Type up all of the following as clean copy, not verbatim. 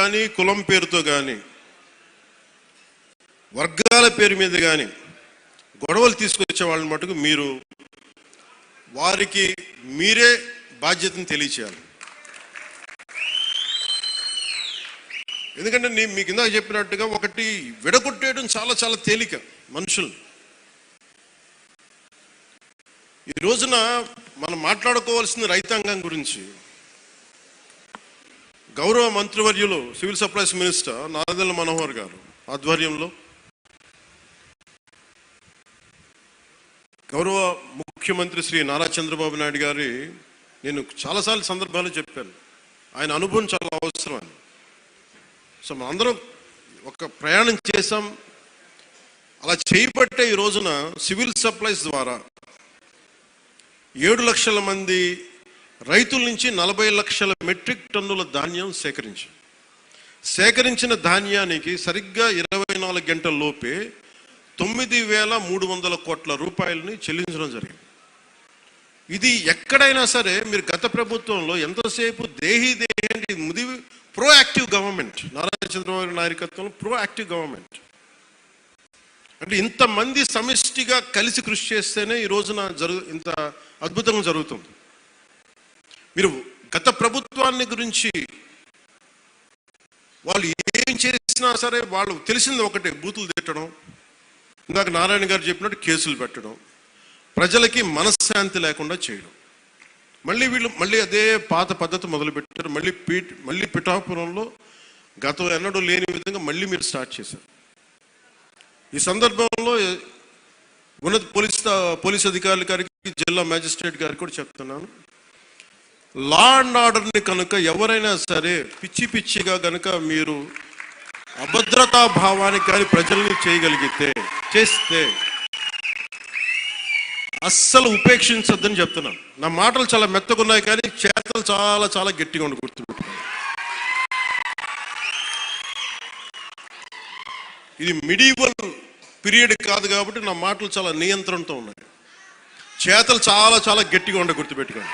కానీ కులం పేరుతో కానీ వర్గాల పేరు మీద కానీ గొడవలు తీసుకొచ్చే వాళ్ళని మటుకు మీరు వారికి మీరే బాధ్యతను తెలియచేయాలి. ఎందుకంటే నేను మీకు ఇందాక చెప్పినట్టుగా ఒకటి విడగొట్టేయడం చాలా చాలా తేలిక మనుషుల్ని. ఈ రోజున మనం మాట్లాడుకోవాల్సిన రైతాంగం గురించి గౌరవ మంత్రివర్యులు civil supplies minister Nadella Manohar గారు ఆధ్వర్యంలో గౌరవ ముఖ్యమంత్రి శ్రీ నారా చంద్రబాబు నాయుడు గారి నేను చాలాసార్లు సందర్భాలు చెప్పాను, ఆయన అనుభవం చాలా అవసరం అని. సో మనందరం ఒక ప్రయాణం చేసాం. అలా చేయబట్టే ఈ రోజున సివిల్ సప్లైస్ ద్వారా 7 లక్షల మంది రైతుల నుంచి 40 లక్షల మెట్రిక్ టన్నుల ధాన్యం సేకరించిన ధాన్యానికి సరిగ్గా 24 గంటల లోపే 9,300 కోట్ల రూపాయలని చెల్లించడం జరిగింది. ఇది ఎక్కడైనా సరే మీరు గత ప్రభుత్వంలో ఎంతసేపు దేహి అంటే ముదివి ప్రోయాక్టివ్ గవర్నమెంట్, నారా చంద్రబాబు నాయకత్వంలో ప్రోయాక్టివ్ గవర్నమెంట్ అంటే ఇంతమంది సమిష్టిగా కలిసి కృషి చేస్తేనే ఈ రోజున ఇంత అద్భుతంగా జరుగుతుంది. మీరు గత ప్రభుత్వాన్ని గురించి వాళ్ళు ఏం చేసినా సరే వాళ్ళు తెలిసింది ఒకటే, బూతులు తిట్టడం, ఇందాక నారాయణ గారు చెప్పినట్టు కేసులు పెట్టడం, ప్రజలకి మనశ్శాంతి లేకుండా చేయడం. మళ్ళీ అదే పాత పద్ధతి మొదలుపెట్టారు. మళ్ళీ పిఠాపురంలో గతం ఎన్నడూ లేని విధంగా మళ్ళీ మీరు స్టార్ట్ చేశారు. ఈ సందర్భంలో ఉన్నత పోలీస్ అధికారుల గారికి, జిల్లా మ్యాజిస్ట్రేట్ గారికి కూడా చెప్తున్నాను, లా అండ్ ఆర్డర్ని కనుక ఎవరైనా సరే పిచ్చిగా కనుక మీరు అభద్రతా భావానికి కానీ ప్రజల్ని చేస్తే అస్సలు ఉపేక్షించొద్దని చెప్తున్నాను. నా మాటలు చాలా మెత్తగా ఉన్నాయి కానీ చేతలు చాలా చాలా గట్టిగా ఉండి గుర్తుపెట్టుకోండి. ఇది మిడివల్ పీరియడ్ కాదు కాబట్టి నా మాటలు చాలా నియంత్రణతో ఉన్నాయి. చేతలు చాలా చాలా గట్టిగా ఉండి గుర్తుపెట్టుకోండి.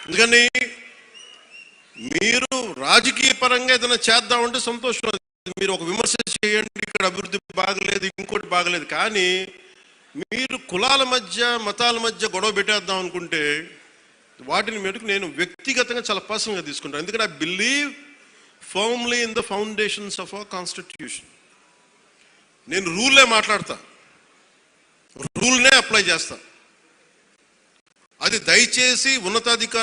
ఎందుకని మీరు రాజకీయ పరంగా ఏదైనా చేద్దామంటే సంతోషం, మీరు ఒక విమర్శ చేయండి, ఇక్కడ అభివృద్ధి బాగలేదు, ఇంకోటి బాగలేదు, కానీ మీరు కులాల మధ్య మతాల మధ్య గొడవ పెట్టేద్దాం అనుకుంటే వాటిని మెరుగు నేను వ్యక్తిగతంగా చాలా పర్సనల్గా తీసుకుంటాను. ఎందుకంటే I believe firmly in the foundations of our constitution. నేను రూల్లే మాట్లాడతా, రూల్నే అప్లై చేస్తా. అది దయచేసి ఉన్నతాధికారులు